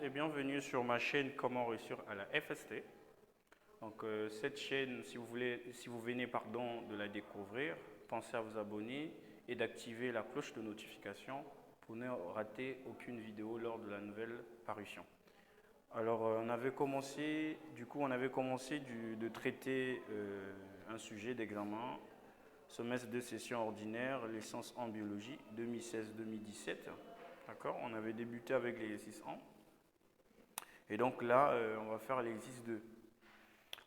et bienvenue sur ma chaîne Comment réussir à la FST. Donc cette chaîne, si vous venez de la découvrir, pensez à vous abonner et d'activer la cloche de notification pour ne rater aucune vidéo lors de la nouvelle parution. Alors on avait commencé de traiter un sujet d'examen, semestre de session ordinaire, licence en biologie 2016-2017. D'accord? On avait débuté avec l'exercice 1. Et donc là, on va faire l'exercice 2.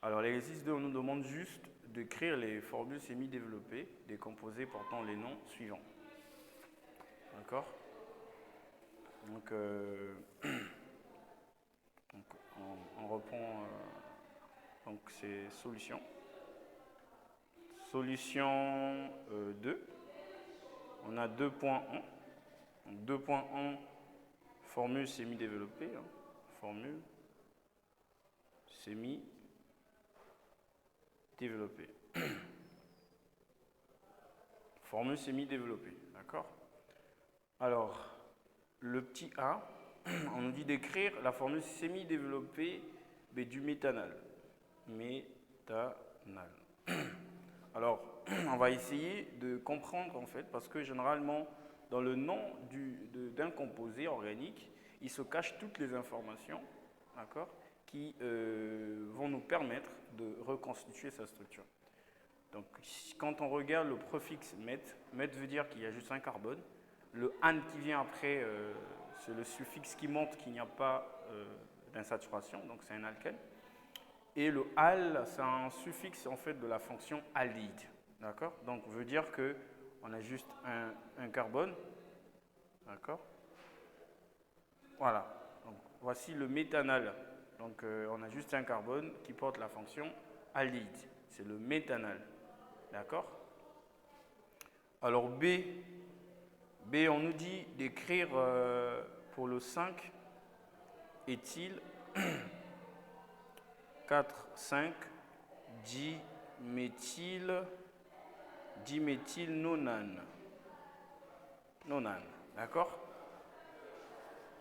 Alors l'exercice 2, on nous demande juste d'écrire les formules semi-développées des composés portant les noms suivants. D'accord? Donc, on reprend donc c'est solution. Solution 2. On a 2.1. Donc 2.1, formule semi-développée. Formule semi-développée. Formule semi-développée, d'accord? Alors, le petit a, on nous dit d'écrire la formule semi-développée du méthanal. Méthanal. Alors, on va essayer de comprendre en fait, parce que généralement, dans le nom d'un composé organique, il se cache toutes les informations, d'accord, qui vont nous permettre de reconstituer sa structure. Donc, quand on regarde le préfixe met veut dire qu'il y a juste un carbone. Le an qui vient après, c'est le suffixe qui montre qu'il n'y a pas d'insaturation, donc c'est un alkène. Et le al, c'est un suffixe en fait de la fonction aldéhyde, d'accord? Donc, veut dire qu'on a juste un carbone, d'accord? Voilà. Donc, voici le méthanal. Donc, on a juste un carbone qui porte la fonction aldéhyde. C'est le méthanal. D'accord? Alors, B, on nous dit d'écrire pour le 5 éthyl 4, 5, diméthylnonane. Nonane. D'accord?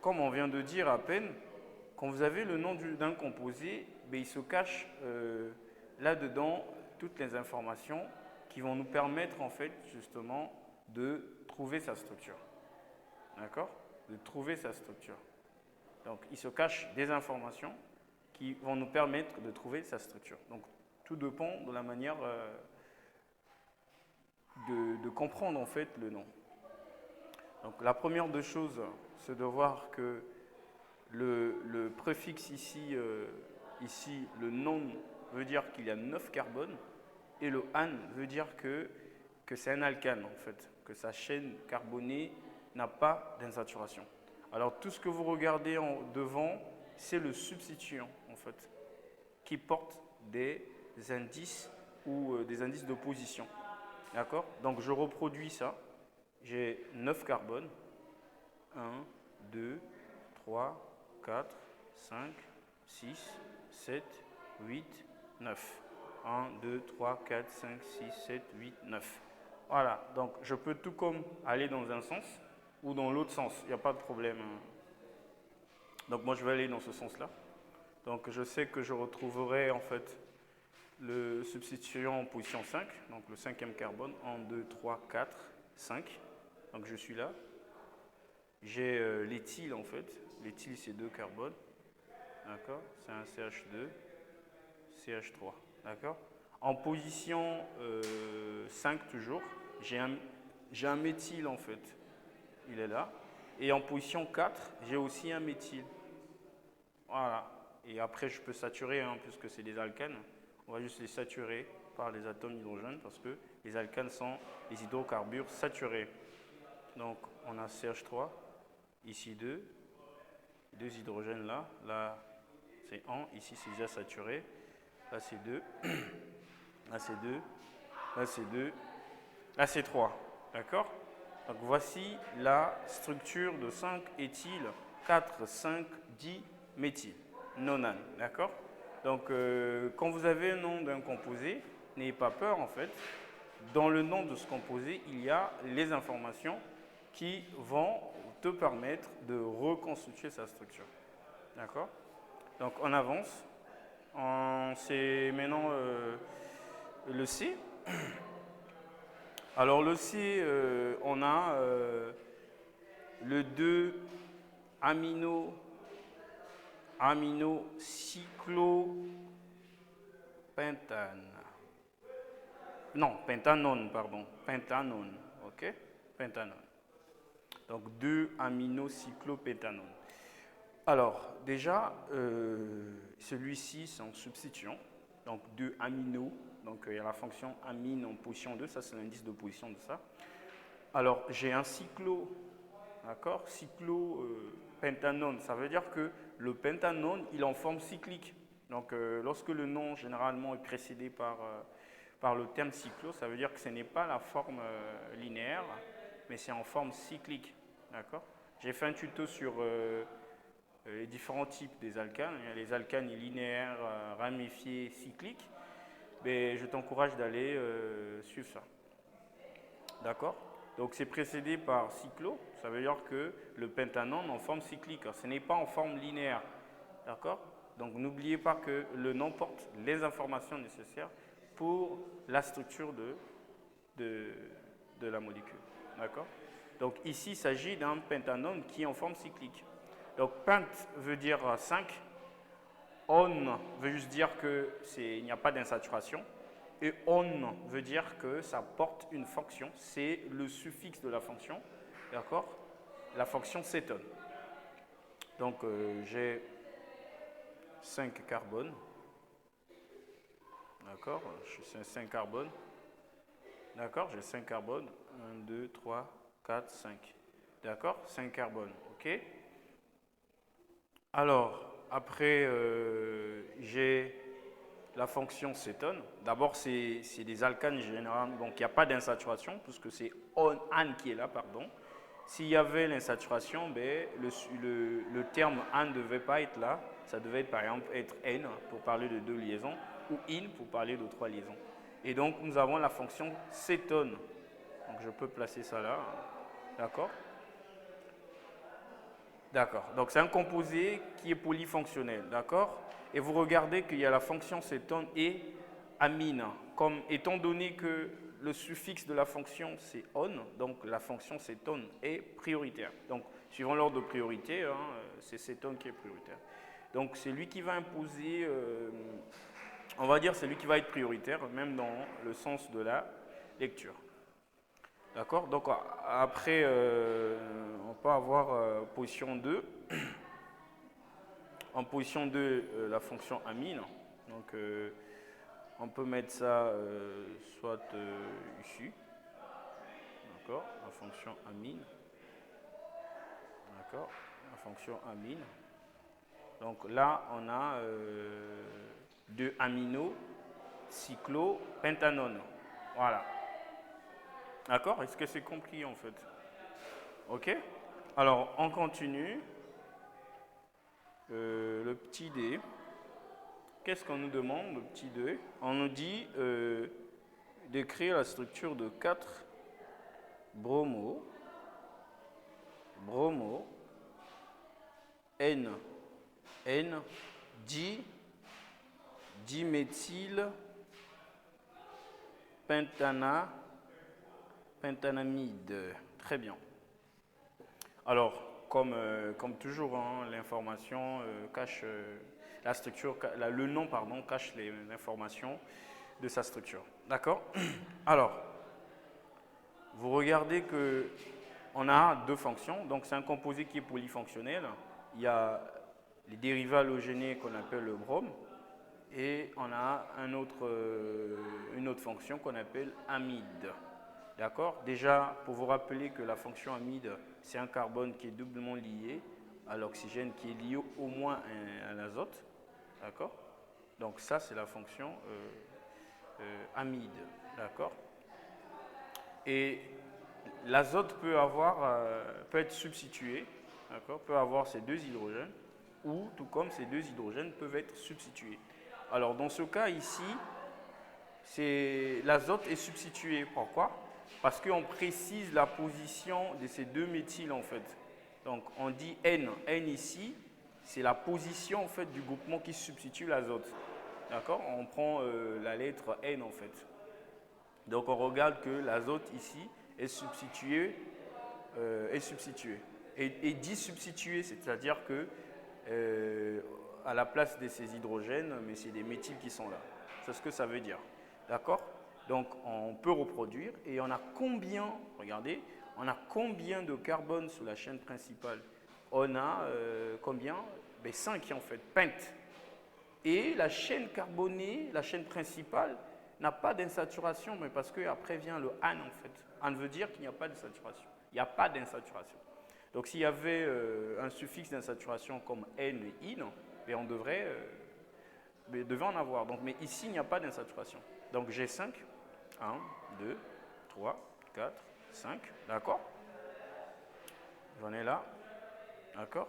Comme on vient de dire à peine, quand vous avez le nom d'un composé, il se cache là-dedans toutes les informations qui vont nous permettre en fait justement de trouver sa structure. D'accord? De trouver sa structure. Donc il se cache des informations qui vont nous permettre de trouver sa structure. Donc tout dépend de la manière de comprendre en fait le nom. Donc la première des choses, c'est de voir que le préfixe ici, le non veut dire qu'il y a 9 carbones et le an veut dire que c'est un alkane en fait, que sa chaîne carbonée n'a pas d'insaturation. Alors tout ce que vous regardez devant, c'est le substituant en fait, qui porte des indices ou des indices de position. D'accord? Donc je reproduis ça. J'ai 9 carbones. 1, 2, 3, 4, 5, 6, 7, 8, 9. 1, 2, 3, 4, 5, 6, 7, 8, 9. Voilà, donc je peux tout comme aller dans un sens ou dans l'autre sens, il n'y a pas de problème. Donc moi je vais aller dans ce sens-là. Donc je sais que je retrouverai en fait le substituant en position 5, donc le 5e carbone, 1, 2, 3, 4, 5. Donc je suis là. J'ai l'éthyle en fait. L'éthyle c'est 2 carbones. D'accord? C'est un CH2, CH3. D'accord? En position 5 toujours, j'ai un méthyle en fait. Il est là. Et en position 4, j'ai aussi un méthyle. Voilà. Et après je peux saturer, puisque c'est des alcanes. On va juste les saturer par les atomes d'hydrogène parce que les alcanes sont les hydrocarbures saturés. Donc on a CH3, ici 2 hydrogènes là, là c'est 1, ici c'est déjà saturé, là c'est 2, là c'est 2, là c'est 2, là c'est 3, d'accord? Donc voici la structure de 5 éthyl 4, 5, diméthyl, nonane, d'accord? Donc quand vous avez un nom d'un composé, n'ayez pas peur en fait, dans le nom de ce composé, il y a les informations qui vont te permettre de reconstituer sa structure. D'accord? Donc on avance. C'est maintenant le C. Alors le C, on a le 2 aminocyclopentane. Non, pentanone, pardon. Pentanone, ok? Pentanone. Donc 2 aminocyclopétanone. Alors, déjà, celui-ci, c'est en substituant. Donc 2 amino. Donc il y a la fonction amine en position 2. Ça, c'est l'indice de position de ça. Alors, j'ai un cyclo. D'accord? Cyclopentanone. Ça veut dire que le pentanone, il est en forme cyclique. Donc, lorsque le nom, généralement, est précédé par le terme cyclo, ça veut dire que ce n'est pas la forme linéaire, mais c'est en forme cyclique. D'accord? J'ai fait un tuto sur les différents types des alcanes. Il y a les alcanes linéaires, ramifiés, cycliques. Mais je t'encourage d'aller suivre ça. D'accord? Donc c'est précédé par cyclo, ça veut dire que le pentanone en forme cyclique, ce n'est pas en forme linéaire. D'accord? Donc n'oubliez pas que le nom porte les informations nécessaires pour la structure de la molécule. D'accord? Donc ici, il s'agit d'un pentanone qui est en forme cyclique. Donc pent veut dire 5, on veut juste dire qu'il n'y a pas d'insaturation, et on veut dire que ça porte une fonction, c'est le suffixe de la fonction, d'accord? La fonction cétone. Donc j'ai 5 carbones, d'accord? J'ai 5 carbones, d'accord? J'ai 5 carbones, 1, 2, 3, 4, 5, d'accord? 5 carbones, ok? Alors, après, j'ai la fonction cétone. D'abord, c'est des alcanes généralement, donc il n'y a pas d'insaturation, puisque c'est an qui est là, pardon. S'il y avait l'insaturation, ben, le terme an ne devait pas être là, ça devait par exemple être n pour parler de 2 liaisons, ou in pour parler de 3 liaisons. Et donc, nous avons la fonction cétone. Donc, je peux placer ça là, d'accord? D'accord. Donc, c'est un composé qui est polyfonctionnel, d'accord? Et vous regardez qu'il y a la fonction cétone et amine. Comme étant donné que le suffixe de la fonction c'est on, donc la fonction cétone est prioritaire. Donc, suivant l'ordre de priorité, hein, c'est cétone qui est prioritaire. Donc, c'est lui qui va imposer, on va dire, c'est lui qui va être prioritaire, même dans le sens de la lecture. D'accord? Donc, après, on peut avoir position 2. En position 2, la fonction amine. Donc, on peut mettre ça soit ici. D'accord? La fonction amine. D'accord? La fonction amine. Donc là, on a 2 amino-cyclopentanone. Voilà. D'accord? Est-ce que c'est compris en fait? Ok? Alors, on continue. Le petit d. Qu'est-ce qu'on nous demande, le petit d? On nous dit d'écrire la structure de 4 bromo, N, diméthyl, pentanamide. Très bien. Alors, comme toujours, hein, l'information cache la structure, le nom pardon, cache l'information de sa structure. D'accord? Alors, vous regardez que on a 2 fonctions, donc c'est un composé qui est polyfonctionnel. Il y a les dérivés halogénés qu'on appelle le brome, et on a une autre fonction qu'on appelle amide. D'accord? Déjà, pour vous rappeler que la fonction amide, c'est un carbone qui est doublement lié à l'oxygène, qui est lié au moins à l'azote. D'accord? Donc ça, c'est la fonction amide. D'accord? Et l'azote peut être substitué, d'accord? Peut avoir ces 2 hydrogènes, ou tout comme ces 2 hydrogènes peuvent être substitués. Alors dans ce cas ici, l'azote est substitué. Pourquoi? Parce qu'on précise la position de ces 2 méthyles en fait. Donc on dit N ici, c'est la position en fait, du groupement qui substitue l'azote. D'accord? On prend la lettre N en fait. Donc on regarde que l'azote ici est substitué. Et dit substitué, c'est-à-dire que à la place de ces hydrogènes, mais c'est des méthyles qui sont là. C'est ce que ça veut dire. D'accord? Donc on peut reproduire et on a combien, regardez, on a combien de carbone sur la chaîne principale? On a combien? 5 en fait, pent. Et la chaîne carbonée, la chaîne principale, n'a pas d'insaturation, mais parce qu'après vient le an en fait. An veut dire qu'il n'y a pas de saturation. Il n'y a pas d'insaturation. Donc s'il y avait un suffixe d'insaturation comme N et IN, on devrait en avoir. Donc, mais ici, il n'y a pas d'insaturation. Donc j'ai 5, 1, 2, 3, 4, 5, d'accord? J'en ai là, d'accord?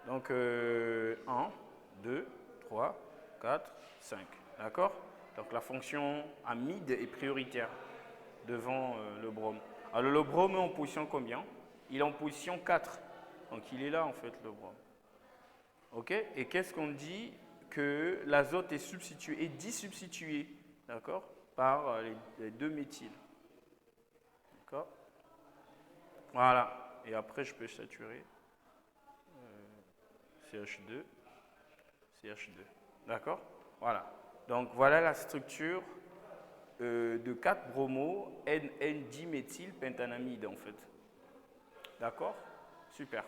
Donc 1, 2, 3, 4, 5, d'accord? Donc la fonction amide est prioritaire devant le brome. Alors le brome est en position combien? Il est en position 4. Donc il est là en fait le brome. Ok? Et qu'est-ce qu'on dit? Que l'azote est substitué, est dissubstitué, d'accord? Par les deux méthyles. D'accord? Voilà. Et après je peux saturer. CH2, CH2. D'accord? Voilà. Donc voilà la structure de 4 bromo NN-diméthylpentanamide en fait. D'accord? Super.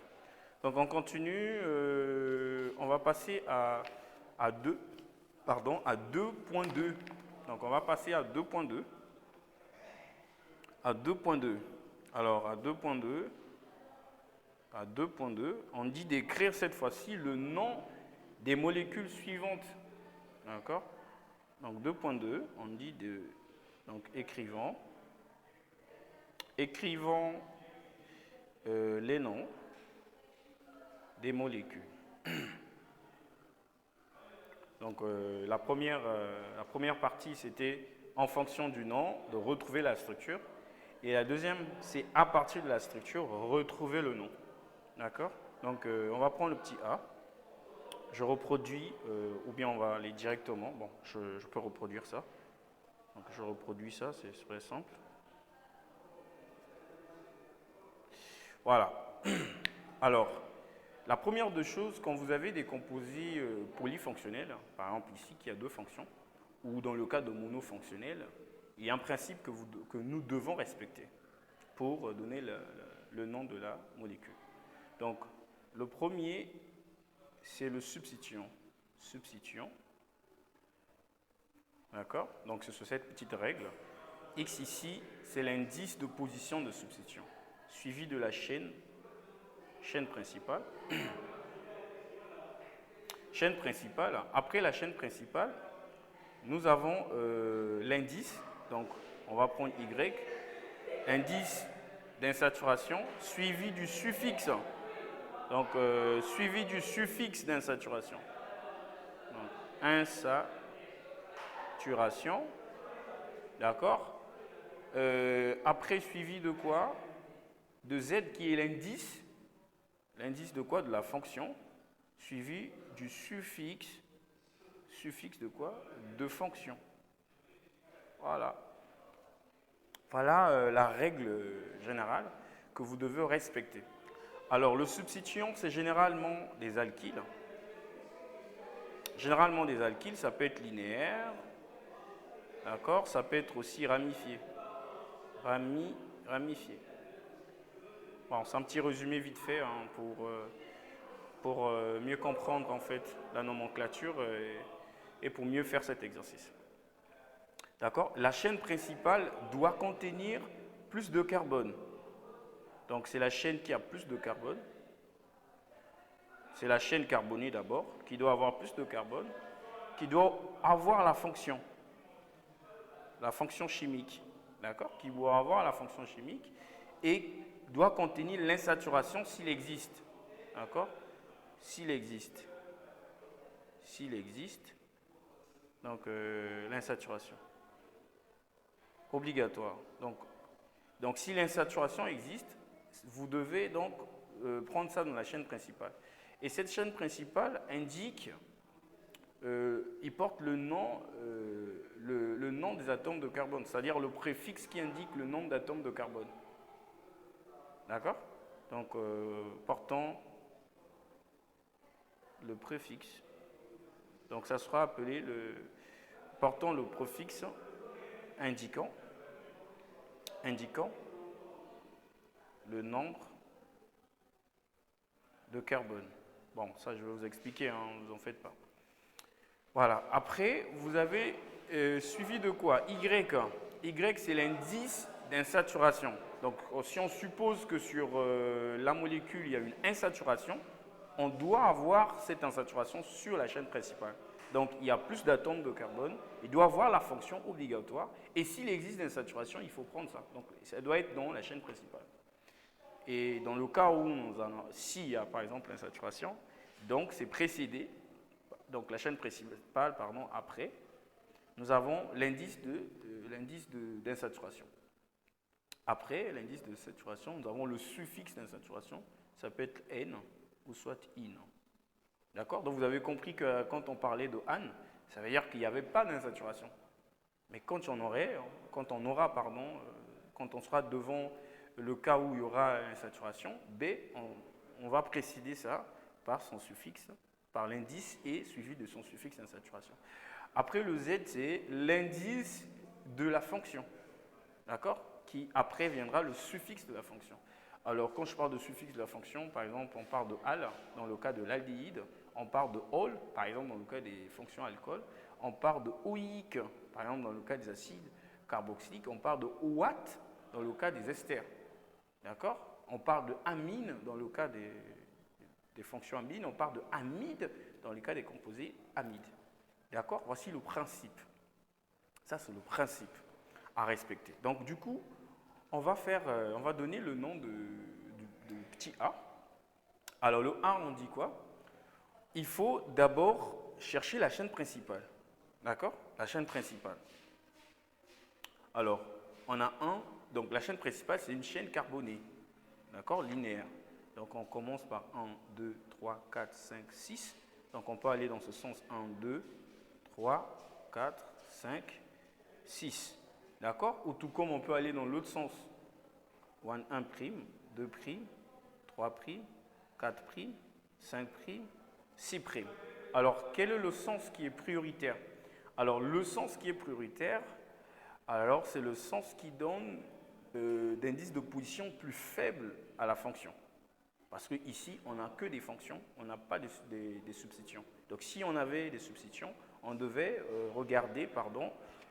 Donc on continue, on va passer à 2, pardon, à 2.2. Donc on va passer à 2.2. À 2.2. Alors à 2.2, on dit d'écrire cette fois-ci le nom des molécules suivantes. D'accord? Donc 2.2, on dit de donc écrivant les noms des molécules. Donc la première partie, c'était en fonction du nom, de retrouver la structure. Et la deuxième, c'est à partir de la structure, retrouver le nom. D'accord? Donc on va prendre le petit A. Je reproduis, ou bien on va aller directement. Bon, je peux reproduire ça. Donc je reproduis ça, c'est très simple. Voilà. Alors, la première des choses, quand vous avez des composés polyfonctionnels, par exemple ici qui a 2 fonctions, ou dans le cas de monofonctionnels, il y a un principe que nous devons respecter pour donner le nom de la molécule. Donc, le premier, c'est le substituant. Substituant. D'accord? Donc, c'est sur cette petite règle. X ici, c'est l'indice de position de substituant, suivi de la chaîne principale. Chaîne principale. Après la chaîne principale, nous avons l'indice. Donc, on va prendre Y. Indice d'insaturation suivi du suffixe. Donc, suivi du suffixe d'insaturation. Donc, insaturation. D'accord? Après, suivi de quoi? De Z qui est l'indice. L'indice de quoi? De la fonction. Suivi du suffixe. Suffixe de quoi? De fonction. Voilà. Voilà la règle générale que vous devez respecter. Alors, le substituant, c'est généralement des alkyles. Généralement des alkyles, ça peut être linéaire. D'accord? Ça peut être aussi ramifié. Ramifié. Bon, c'est un petit résumé vite fait hein, pour mieux comprendre en fait la nomenclature et pour mieux faire cet exercice. D'accord? La chaîne principale doit contenir plus de carbone. Donc c'est la chaîne qui a plus de carbone. C'est la chaîne carbonée d'abord, qui doit avoir plus de carbone, qui doit avoir la fonction chimique, d'accord? Qui doit avoir la fonction chimique et doit contenir l'insaturation s'il existe, d'accord? S'il existe, donc l'insaturation, obligatoire. Donc si l'insaturation existe, vous devez donc prendre ça dans la chaîne principale. Et cette chaîne principale indique, il porte le nom des atomes de carbone, c'est-à-dire le préfixe qui indique le nombre d'atomes de carbone. D'accord? Donc, portant le préfixe. Donc, ça sera appelé portant le préfixe indiquant le nombre de carbone. Bon, ça, je vais vous expliquer, hein, ne vous en faites pas. Voilà. Après, vous avez suivi de quoi? Y. Y, c'est l'indice d'insaturation. Donc, si on suppose que sur la molécule, il y a une insaturation, on doit avoir cette insaturation sur la chaîne principale. Donc, il y a plus d'atomes de carbone, il doit avoir la fonction obligatoire. Et s'il existe une insaturation, il faut prendre ça. Donc, ça doit être dans la chaîne principale. Et dans le cas où, s'il y a par exemple l'insaturation, donc c'est précédé, donc la chaîne principale, pardon, après, nous avons l'indice d'insaturation. Après l'indice de saturation, nous avons le suffixe d'insaturation, ça peut être N ou soit IN. D'accord? Donc vous avez compris que quand on parlait de AN, ça veut dire qu'il n'y avait pas d'insaturation. Mais quand on sera devant le cas où il y aura l'insaturation, B, on va précéder ça par son suffixe, par l'indice et suivi de son suffixe d'insaturation. Après le Z, c'est l'indice de la fonction. D'accord? Qui après viendra le suffixe de la fonction. Alors quand je parle de suffixe de la fonction, par exemple, on parle de al dans le cas de l'aldéhyde, on parle de ol, par exemple, dans le cas des fonctions alcool, on parle de oïque, par exemple, dans le cas des acides carboxyliques, on parle de OAT dans le cas des esters. D'accord? On parle de amine dans le cas des fonctions amines, on parle de amide dans le cas des composés amides. D'accord? Voici le principe. Ça, c'est le principe à respecter. Donc, du coup, on va donner le nom de petit a. Alors, le a, on dit quoi? Il faut d'abord chercher la chaîne principale. D'accord? La chaîne principale. Alors, on a donc la chaîne principale, c'est une chaîne carbonée. D'accord? Linéaire. Donc, on commence par 1, 2, 3, 4, 5, 6. Donc, on peut aller dans ce sens 1, 2, 3, 4, 5, 6. D'accord? Ou tout comme on peut aller dans l'autre sens. 1', 2', 3', 4', 5', 6'. Alors, quel est le sens qui est prioritaire? Alors, le sens qui est prioritaire, alors c'est le sens qui donne d'indice de position plus faible à la fonction. Parce qu'ici, on n'a que des fonctions, on n'a pas des substitutions. Donc, si on avait des substitutions, on devait regarder,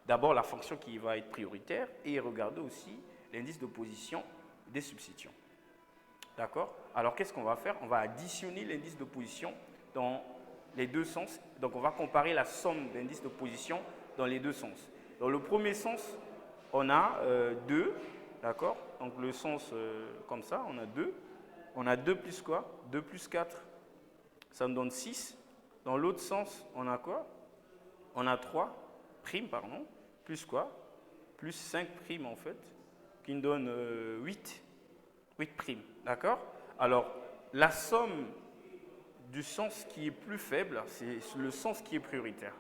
d'abord la fonction qui va être prioritaire et regarder aussi l'indice de position des substitutions. D'accord? Alors, qu'est-ce qu'on va faire? On va additionner l'indice de position dans les deux sens. Donc, on va comparer la somme d'indices de position dans les deux sens. Dans le premier sens, on a 2, d'accord? Donc, le sens comme ça, on a 2. On a 2 plus quoi? 2 plus 4, ça me donne 6. Dans l'autre sens, on a quoi? On a 3, plus quoi? Plus 5 en fait, qui me donne 8. 8', d'accord? Alors, la somme du sens qui est plus faible, c'est le sens qui est prioritaire.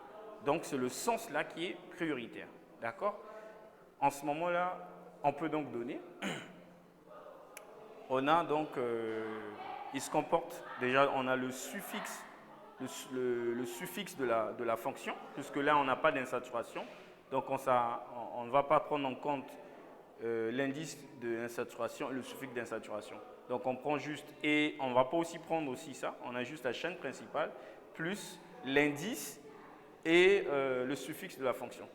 Donc, c'est le sens là qui est prioritaire, d'accord? En ce moment-là, on peut donc donner. On a donc, il se comporte, déjà, on a le suffixe, le suffixe de la fonction, puisque là, on n'a pas d'insaturation. Donc, on ne va pas prendre en compte l'indice d'insaturation, le suffixe d'insaturation. Donc, on prend juste, et on ne va pas aussi prendre aussi ça, on a juste la chaîne principale, plus l'indice et le suffixe de la fonction.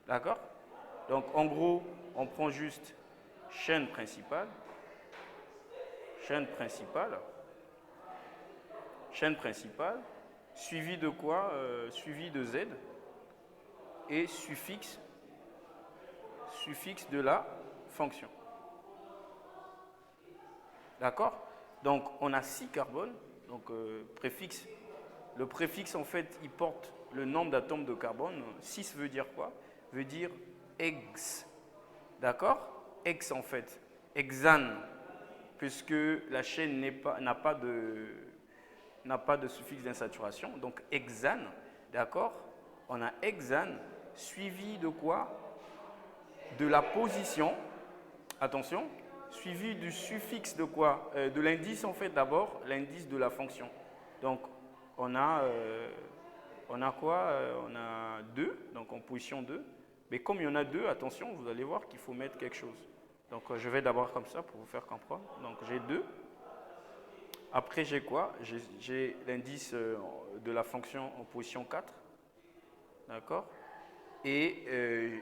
D'accord? Donc, en gros, on prend juste chaîne principale, suivi de quoi? Suivi de Z et suffixe de la fonction. D'accord? Donc, on a 6 carbones, donc préfixe. Le préfixe, en fait, il porte le nombre d'atomes de carbone. 6 veut dire quoi? Veut dire ex. D'accord? Ex, en fait. Hexane, puisque la chaîne n'a pas n'a pas de suffixe d'insaturation, donc hexane, d'accord? On a hexane suivi de quoi? De la position, attention, suivi du suffixe de quoi? De l'indice en fait d'abord, l'indice de la fonction. Donc on a quoi? On a 2, donc en position 2. Mais comme il y en a 2, attention, vous allez voir qu'il faut mettre quelque chose. Donc je vais d'abord comme ça pour vous faire comprendre. Donc j'ai 2. Après, j'ai quoi? J'ai l'indice de la fonction en position 4. D'accord? Et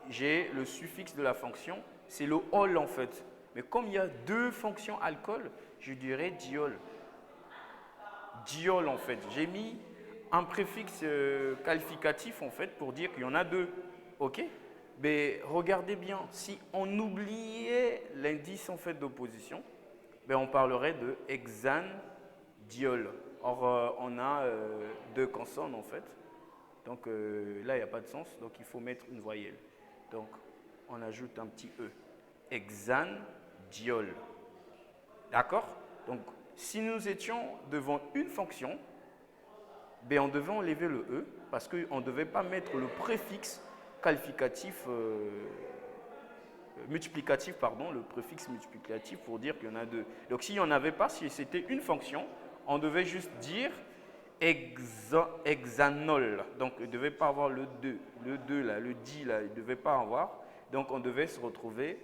j'ai le suffixe de la fonction. C'est le ol en fait. Mais comme il y a 2 fonctions alcool, je dirais diol. Diol en fait. J'ai mis un préfixe qualificatif en fait pour dire qu'il y en a 2. OK? Mais regardez bien. Si on oubliait l'indice en fait d'opposition, ben on parlerait de hexane diol. Or, on a 2 consonnes en fait. Donc là, il n'y a pas de sens. Donc il faut mettre une voyelle. Donc on ajoute un petit E. Hexane diol. D'accord? Donc si nous étions devant une fonction, ben, on devait enlever le E parce qu'on ne devait pas mettre le préfixe qualificatif multiplicatif, pardon, le préfixe multiplicatif pour dire qu'il y en a 2. Donc s'il n'y en avait pas, si c'était une fonction, on devait juste dire hexanol. Donc il ne devait pas avoir le 2. Le 2 là, le di là, il ne devait pas avoir. Donc on devait se retrouver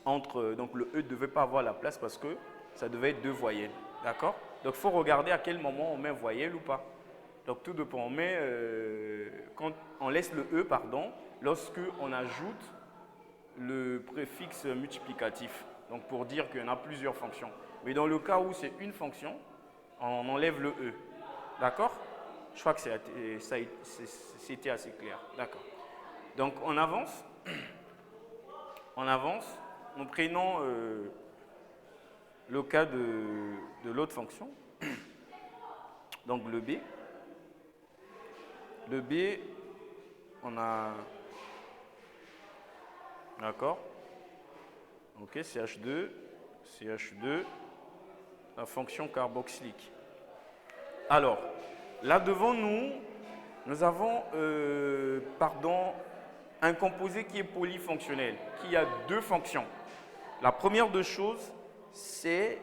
entre. Donc le E ne devait pas avoir la place parce que ça devait être 2 voyelles. D'accord? Donc il faut regarder à quel moment on met voyelle ou pas. Donc tout dépend. On met, quand on laisse le E, pardon, lorsque on ajoute le préfixe multiplicatif. Donc pour dire qu'il y en a plusieurs fonctions. Mais dans le cas où c'est une fonction, on enlève le E. D'accord? Je crois que c'était assez clair. D'accord. Donc on avance. On avance. Nous prenons le cas de l'autre fonction. Donc le B. Le B, on a... D'accord? Ok, CH2, la fonction carboxylique. Alors, là devant nous, nous avons un composé qui est polyfonctionnel, qui a 2 fonctions. La première des choses, c'est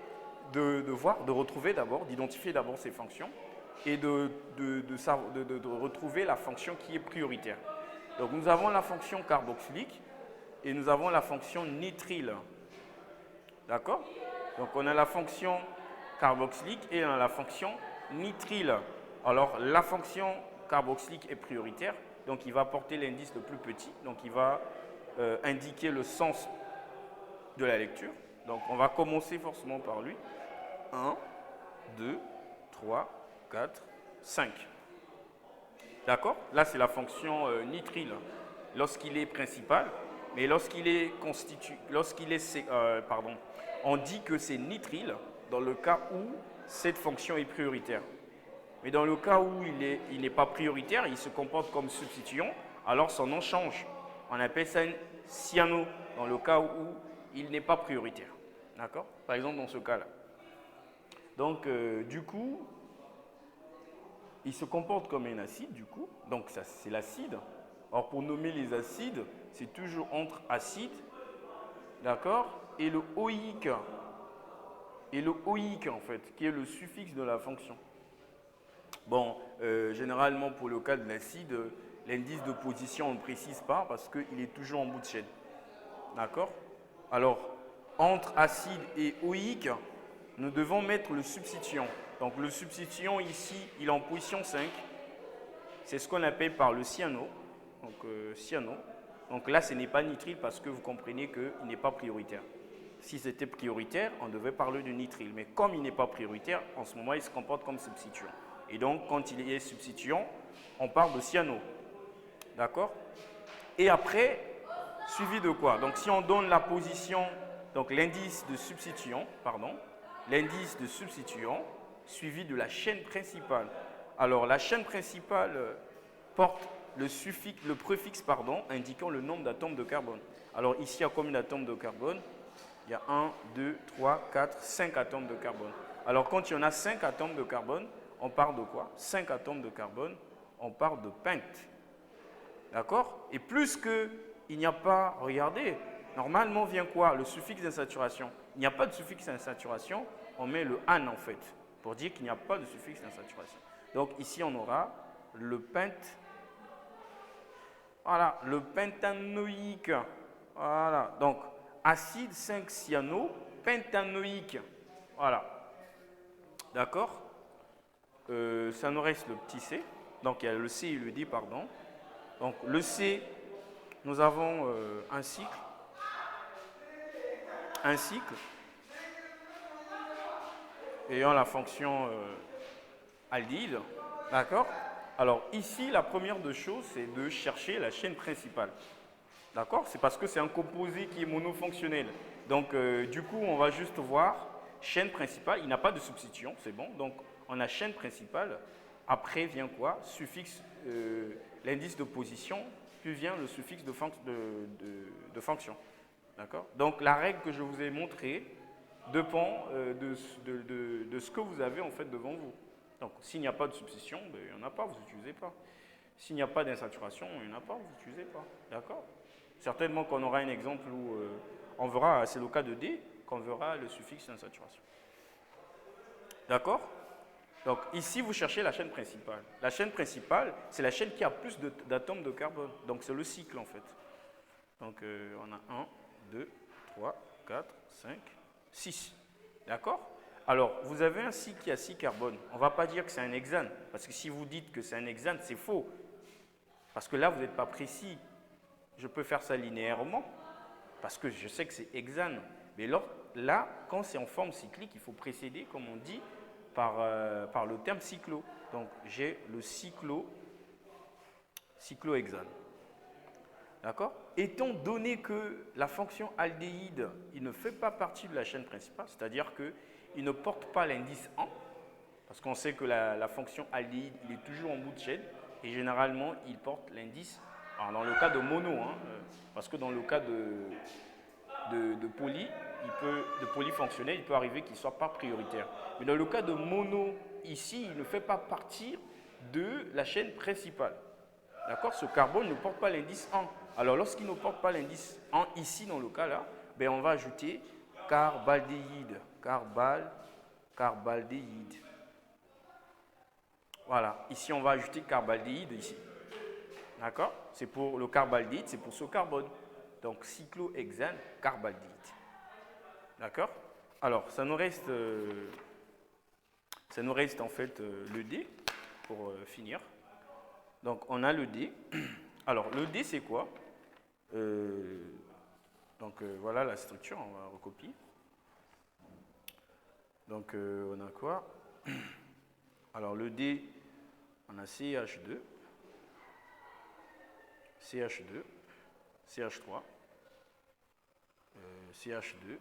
de retrouver d'abord, d'identifier d'abord ces fonctions et de retrouver la fonction qui est prioritaire. Donc nous avons la fonction carboxylique et nous avons la fonction nitrile. D'accord? Donc on a la fonction carboxylique et on a la fonction nitrile. Alors la fonction carboxylique est prioritaire, donc il va porter l'indice le plus petit, donc il va indiquer le sens de la lecture. Donc on va commencer forcément par lui. 1, 2, 3, 4, 5. D'accord? Là, c'est la fonction nitrile lorsqu'il est principal, mais lorsqu'il est on dit que c'est nitrile dans le cas où cette fonction est prioritaire. Mais dans le cas où il n'est pas prioritaire, il se comporte comme substituant, alors son nom change. On appelle ça un cyano dans le cas où il n'est pas prioritaire. D'accord? Par exemple, dans ce cas-là. Donc, du coup, il se comporte comme un acide, du coup. Donc, ça, c'est l'acide. Or, pour nommer les acides, c'est toujours entre acide, d'accord, et le oïque. Et le oïque, en fait, qui est le suffixe de la fonction. Bon, généralement, pour le cas de l'acide, l'indice de position, on ne précise pas parce qu'il est toujours en bout de chaîne. D'accord? Alors, entre acide et oïque, nous devons mettre le substituant. Donc, le substituant ici, il est en position 5. C'est ce qu'on appelle par le cyano. Donc, cyano. Donc là, ce n'est pas nitrile parce que vous comprenez qu'il n'est pas prioritaire. Si c'était prioritaire, on devait parler de nitrile. Mais comme il n'est pas prioritaire, en ce moment, il se comporte comme substituant. Et donc, quand il est substituant, on parle de cyano. D'accord? Et après, suivi de quoi? Donc, si on donne la position, donc l'indice de substituant, suivi de la chaîne principale. Alors, la chaîne principale porte le préfixe, indiquant le nombre d'atomes de carbone. Alors, ici, il y a combien d'atomes de carbone? Il y a 1, 2, 3, 4, 5 atomes de carbone. Alors, quand il y en a 5 atomes de carbone, on parle de quoi? 5 atomes de carbone, on parle de pente. D'accord? Et plus qu'il n'y a pas, regardez, normalement vient quoi? Le suffixe d'insaturation. Il n'y a pas de suffixe d'insaturation, on met le an en fait, pour dire qu'il n'y a pas de suffixe d'insaturation. Donc ici on aura le pente, voilà, le pentanoïque. Voilà, donc acide 5-cyano, pentanoïque. Voilà. D'accord? Ça nous reste le petit C. Donc il y a le C et le D, pardon. Donc le C, nous avons un cycle. Ayant la fonction aldéhyde. D'accord? Alors ici, la première des choses, c'est de chercher la chaîne principale. D'accord? C'est parce que c'est un composé qui est monofonctionnel. Donc du coup, on va juste voir chaîne principale. Il n'a pas de substitution, c'est bon. Donc on a chaîne principale. Après vient quoi? Suffixe, l'indice de position, puis vient le suffixe de fonction. D'accord? Donc la règle que je vous ai montrée dépend de ce que vous avez en fait devant vous. Donc s'il n'y a pas de substitution, ben, il n'y en a pas, vous n'utilisez pas. S'il n'y a pas d'insaturation, il n'y en a pas, vous n'utilisez pas. D'accord? Certainement qu'on aura un exemple où on verra, c'est le cas de D, qu'on verra le suffixe d'insaturation. D'accord? Donc ici, vous cherchez la chaîne principale. La chaîne principale, c'est la chaîne qui a plus d'atomes de carbone. Donc c'est le cycle en fait. Donc on a 1, 2, 3, 4, 5, 6. D'accord? Alors, vous avez un cycle qui a 6 carbones. On ne va pas dire que c'est un hexane. Parce que si vous dites que c'est un hexane, c'est faux. Parce que là, vous n'êtes pas précis. Je peux faire ça linéairement. Parce que je sais que c'est hexane. Mais là, quand c'est en forme cyclique, il faut précéder, comme on dit, par le terme cyclo. Donc, j'ai le cyclohexane. D'accord? Étant donné que la fonction aldéhyde, il ne fait pas partie de la chaîne principale, c'est-à-dire qu'il ne porte pas l'indice 1, parce qu'on sait que la fonction aldéhyde, il est toujours en bout de chaîne, et généralement, il porte l'indice, dans le cas de mono, parce que dans le cas de polyfonctionnel, il peut arriver qu'il ne soit pas prioritaire. Mais dans le cas de mono, ici, il ne fait pas partie de la chaîne principale. D'accord? Ce carbone ne porte pas l'indice 1. Alors, lorsqu'il ne porte pas l'indice 1 ici, dans le cas-là, ben, on va ajouter carbaldéhyde. Carbaldéhyde. Voilà. Ici, on va ajouter carbaldéhyde ici. D'accord? C'est pour le carbaldéhyde, c'est pour ce carbone. Donc, cyclohexane, carbaldéhyde. D'accord? Alors, ça nous reste en fait le D pour finir. Donc, on a le D. Alors, le D, c'est quoi? Voilà la structure, on va recopier. Donc, on a quoi? Alors, le D, on a CH2, CH2, CH3, CH2,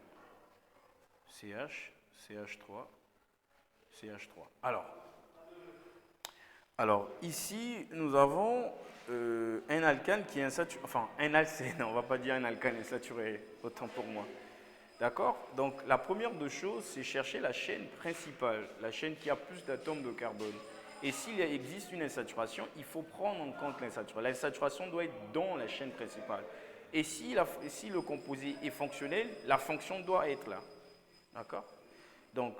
CH, CH3, CH3. Alors, ici, nous avons un alcane qui est insaturé, enfin, un alcène, on ne va pas dire un alcane insaturé, autant pour moi. D'accord? Donc, la première des choses, c'est chercher la chaîne principale, la chaîne qui a plus d'atomes de carbone. Et s'il existe une insaturation, il faut prendre en compte l'insaturation. L'insaturation doit être dans la chaîne principale. Et si le composé est fonctionnel, la fonction doit être là. D'accord? Donc,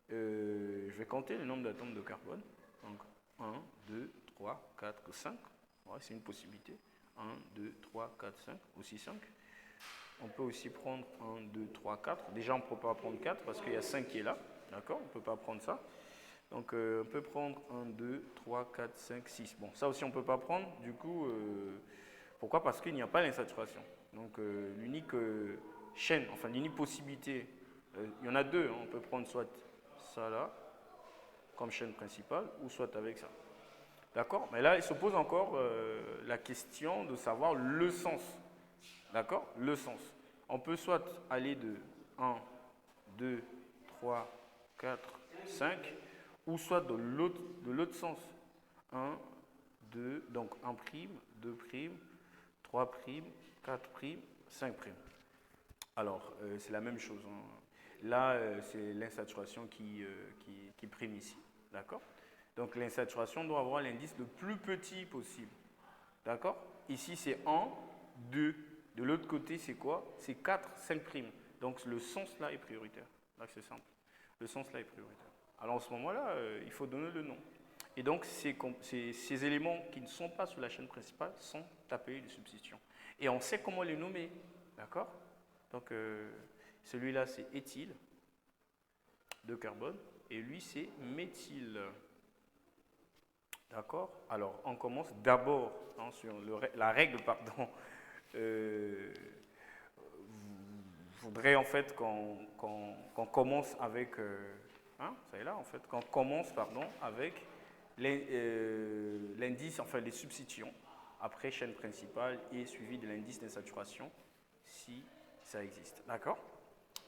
je vais compter le nombre d'atomes de carbone. Donc, 1, 2, 3, 4, 5. Ouais, c'est une possibilité. 1, 2, 3, 4, 5, aussi 5. On peut aussi prendre 1, 2, 3, 4. Déjà, on ne peut pas prendre 4 parce qu'il y a 5 qui est là. D'accord? On ne peut pas prendre ça. Donc, on peut prendre 1, 2, 3, 4, 5, 6. Bon, ça aussi, on ne peut pas prendre. Du coup, pourquoi? Parce qu'il n'y a pas d'insaturation. Donc, l'unique chaîne, enfin, l'unique possibilité, il y en a deux. On peut prendre soit ça là, comme chaîne principale, ou soit avec ça. D'accord? Mais là, il se pose encore la question de savoir le sens. D'accord? Le sens. On peut soit aller de 1, 2, 3, 4, 5, ou soit de l'autre sens. 1, 2, donc 1', 2', 3', 4', 5'. Alors, c'est la même chose. là, c'est l'insaturation qui prime ici. D'accord? Donc l'insaturation doit avoir l'indice le plus petit possible. D'accord? Ici, c'est 1, 2. De l'autre côté, c'est quoi? C'est 4, 5 primes. Donc le sens là est prioritaire. Là, c'est simple. Le sens là est prioritaire. Alors en ce moment-là, il faut donner le nom. Et donc, ces éléments qui ne sont pas sur la chaîne principale sont appelés des substitutions. Et on sait comment les nommer. D'accord? Donc, celui-là, c'est éthyle de carbone. Et lui, c'est méthyle. D'accord? Alors, on commence d'abord hein, sur la règle, pardon. Voudrais en fait qu'on commence avec, ça est là en fait, qu'on commence pardon, avec l'indice, enfin les substitutions, après chaîne principale et suivi de l'indice d'insaturation si ça existe. D'accord?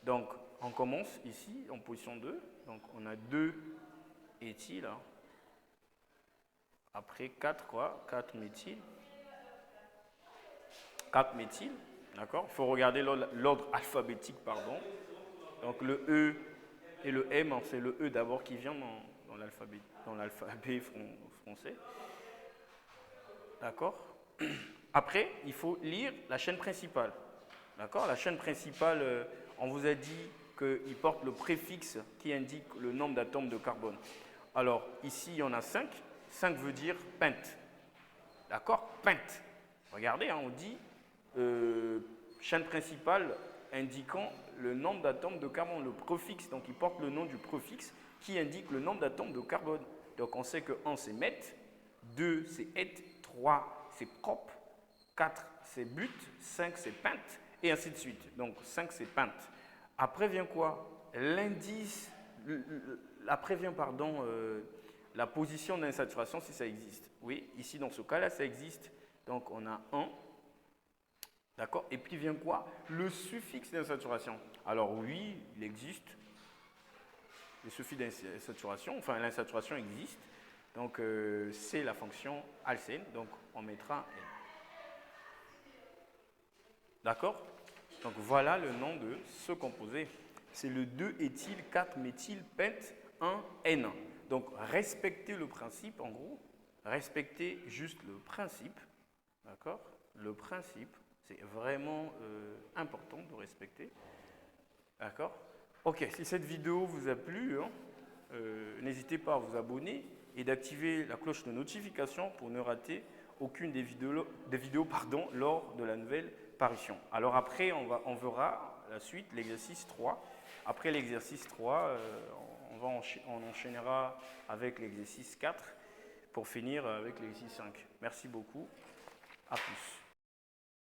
Donc, on commence ici en position 2. Donc, on a 2 éthyles. Après 4 quoi? 4 méthyl. 4 méthyl. D'accord? Il faut regarder l'ordre alphabétique, pardon. Donc, le E et le M, c'est le E d'abord qui vient dans l'alphabet français. D'accord? Après, il faut lire la chaîne principale. D'accord? La chaîne principale, on vous a dit qu'il porte le préfixe qui indique le nombre d'atomes de carbone. Alors, ici, il y en a 5. 5 veut dire pente. D'accord? Pente. Regardez, hein, on dit chaîne principale indiquant le nombre d'atomes de carbone, le préfixe. Donc, il porte le nom du préfixe qui indique le nombre d'atomes de carbone. Donc, on sait que 1, c'est mètre, 2, c'est et, 3, c'est propre, 4, c'est but, 5, c'est pente, et ainsi de suite. Donc, 5, c'est pente. Après vient quoi? L'indice, après vient, pardon, la position d'insaturation si ça existe. Oui, ici, dans ce cas-là, ça existe. Donc, on a 1. D'accord? Et puis vient quoi? Le suffixe d'insaturation. Alors, oui, il existe. Le suffixe d'insaturation, enfin, l'insaturation existe. Donc, c'est la fonction alcène. Donc, on mettra N. D'accord? Donc, voilà le nom de ce composé. C'est le 2-éthyl 4-méthyl pente 1N. Donc, respectez le principe, en gros. Respectez juste le principe. D'accord? Le principe, c'est vraiment important de respecter. D'accord? Ok, si cette vidéo vous a plu, hein, n'hésitez pas à vous abonner et d'activer la cloche de notification pour ne rater aucune des vidéos lors de la nouvelle parution. Alors après, on verra la suite, l'exercice 3. Après l'exercice 3, on enchaînera avec l'exercice 4 pour finir avec l'exercice 5. Merci beaucoup. À plus.